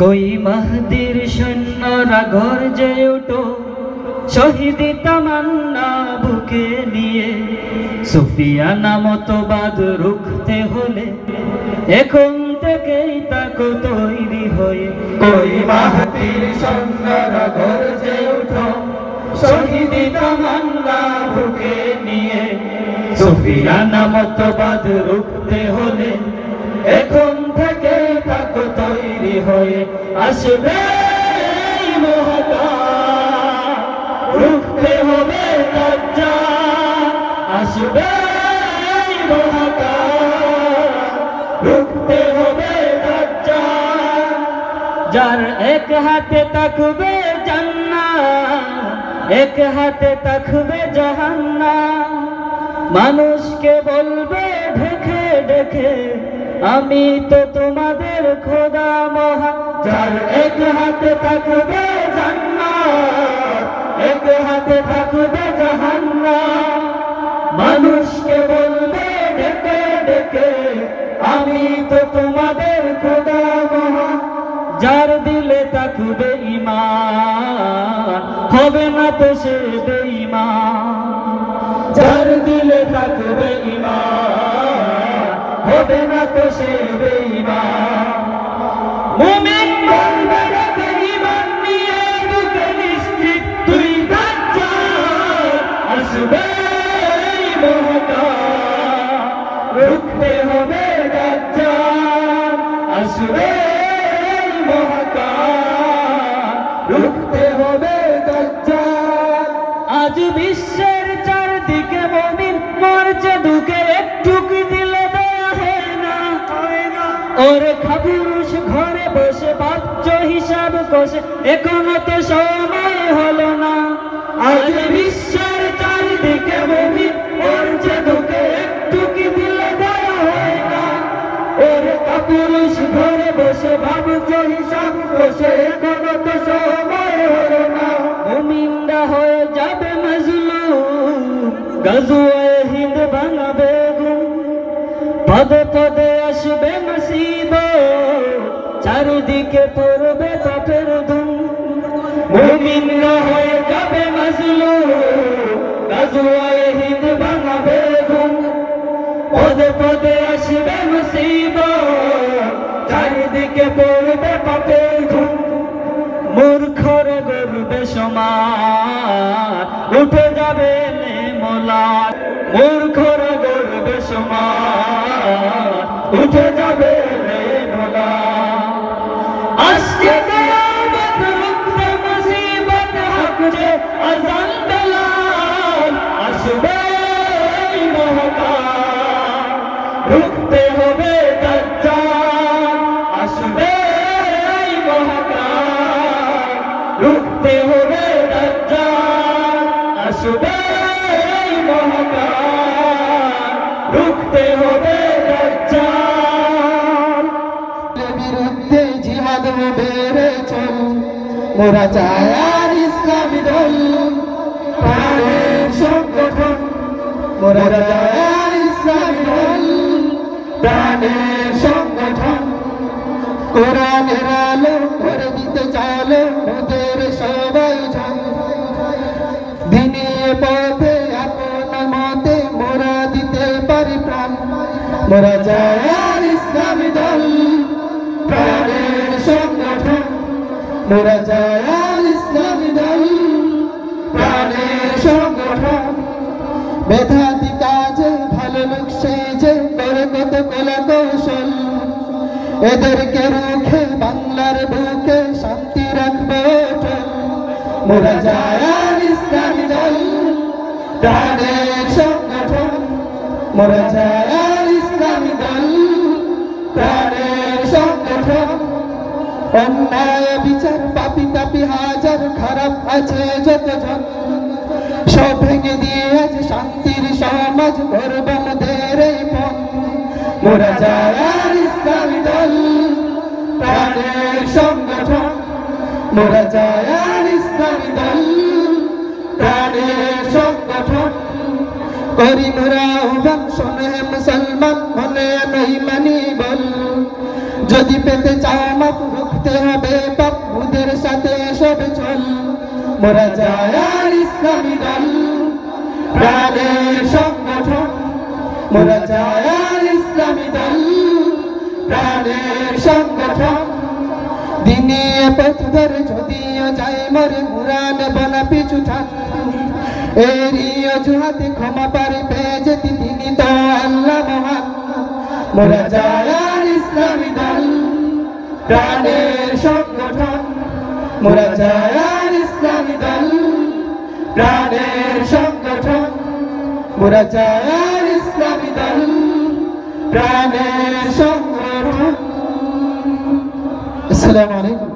কই মাহদির সৈন্যরা গর্জে উঠো, শহীদ তামান্না বুকে নিয়ে। সুফিয়ানা মতবাদ রুখতে হলে এখন থেকেই তাকো তৈরি হয়ে। কই মাহদির সৈন্যরা গর্জে উঠো, শহীদ তামান্না বুকে নিয়ে। সুফিয়ানা মতবাদ রুখতে হলে এখন থেকে তাকো তৈরি হয়ে। আসবে এই মহাকাল, রুখতে হবে দাজ্জাল। আসবে এই মহাকাল, রুখতে হবে দাজ্জাল। যার এক হাতে তাকবে জান্নাত, এক হাতে তাকবে জাহান্নাম। মানুষকে বলবে ঢেকে ঢেকে, আমি তো তোমাদের খোদা মহান। যার এক হাতে তাকবে জান্নাত, এক হাতে থাকবে জাহান্নাম। মানুষকে বলবে ডেকে ডেকে, আমি তো তোমাদের খোদা মহান। যার দিলে থাকবে ঈমান, হবে না তো সে বেঈমান। যার দিলে থাকবে ঈমান, হবে না তো সে বেঈমান। মুমিন বলবে ডেকে ঈমান নিয়ে, বুকে নিশ্চিত তুই দাজ্জাল। আসবে এই মহাকাল, রুখতে হবে দাজ্জাল। আসবে এই মহাকাল, রুখতে হবে দাজ্জাল। আজ বিশ্বের চারদিকে মুমিন মরছে ঢুকে, একটুকু দিলে দয়া হয় না। ওরে খাবুরুষ ঘরে বসে ভাবছ হিসাব কষে, এখনো তো সময় হলো না। আজ বিশ্বের চারদিকে মুমিন মরছে ঢুকে, একটুকু দিলে দয়া হয় না। ওরে খাবুরুষ ঘরে বসে ভাবছ হিসাব কষে, এখনো তো সময় হলো না। মুমিনরা হয়ে যাবে মজলুম, গাজওয়ায়ে হিন্দ ভাঙাবে ঘুম। পদে পদে আসবে মুসিবত, চারিদিকে পড়বে পাপের ধুম। মুমিনরা হয়ে যাবে মজলুম, গাজওয়ায়ে হিন্দ ভাঙাবে ঘুম। পদে পদে আসবে মুসিবত, চারিদিকে পড়বে পাপের ধুম। মূর্খর গর্বে সমান উঠে যাবে নেমলাত। মূর্খর গর্বে সমান উঠে যাবে নেমলাত। আজকে কিয়ামত রুখতে মুসিবত হাঁকছে আযান বেলাল। আসবে এই মহাকাল, রুখতে হবে দাজ্জাল। আসবে এই মহাকাল, রুখতে হবে দাজ্জাল। আসবে এই মহাকাল, রুখতে হবে দাজ্জাল। বিরুদ্ধে জিহাদ বেড়ে চল, মোরা চাই আর ইসলামী দল। প্রাণের সংগঠন, মোরা চাই আর ইসলামী দল। প্রাণের সংগঠন, কোরআনের আলো করে দিতে চলো ওদের সবাই জন। দিনের পথে আপন মতে মোরা দিতে পারি প্রাণ। মোরা চাই আর ইসলামী দল। প্রাণের সংগঠন, মোরা চাই আর ইসলামী দল। প্রাণের সংগঠন, মেধাবী কাজে ভালো লোক সেজে করে কত কলা কৌশল। এদেরকে রুখে বাংলার বুকে শান্তি রাখবো অটল। মোরা চাই আর ইসলামী দল। প্রাণের সংগঠন, মোরা চাই আর ইসলামী দল। প্রাণের সংগঠন, অন্যায় বিচার পাপি তাপি হাজার খারাপ আছে যতজন। সব ভেঙে দিয়ে আজ শান্তির সমাজ গর্ব আমাদের এই পণ। মোরা চাই আর ইসলামী দল। প্রাণের সংগঠন, মোরা চাই আর ইসলামী দল। প্রাণের সংগঠন, করি মোরা আহ্বান শোনে মুসলমান, মনে নই মানি বল। যদি পেতে চাও মাফ রুখতে হবে পাপ ওদের সাথে সবে চল মোরা যায় আর ইসলামী দল প্রাণের সংগঠন মোরা যায় আর ইসলামী দল প্রাণের সংগঠন দিনে পথ ধরে যদিও যাই মরে মুরান বনা পিছু ঠান এরই অজুহাতে ক্ষমা পারে পেয়ে যেতে তিনি তো আল্লাহ মহান মোরা যায় আর ইসলামী দল প্রাণের সংগঠন মোরা যায় আর ইসলামী দল প্রাণের সংগঠন মোরা যায় আর ইসলামী দল প্রাণের সংগঠন। আসসালামু আলাইকুম।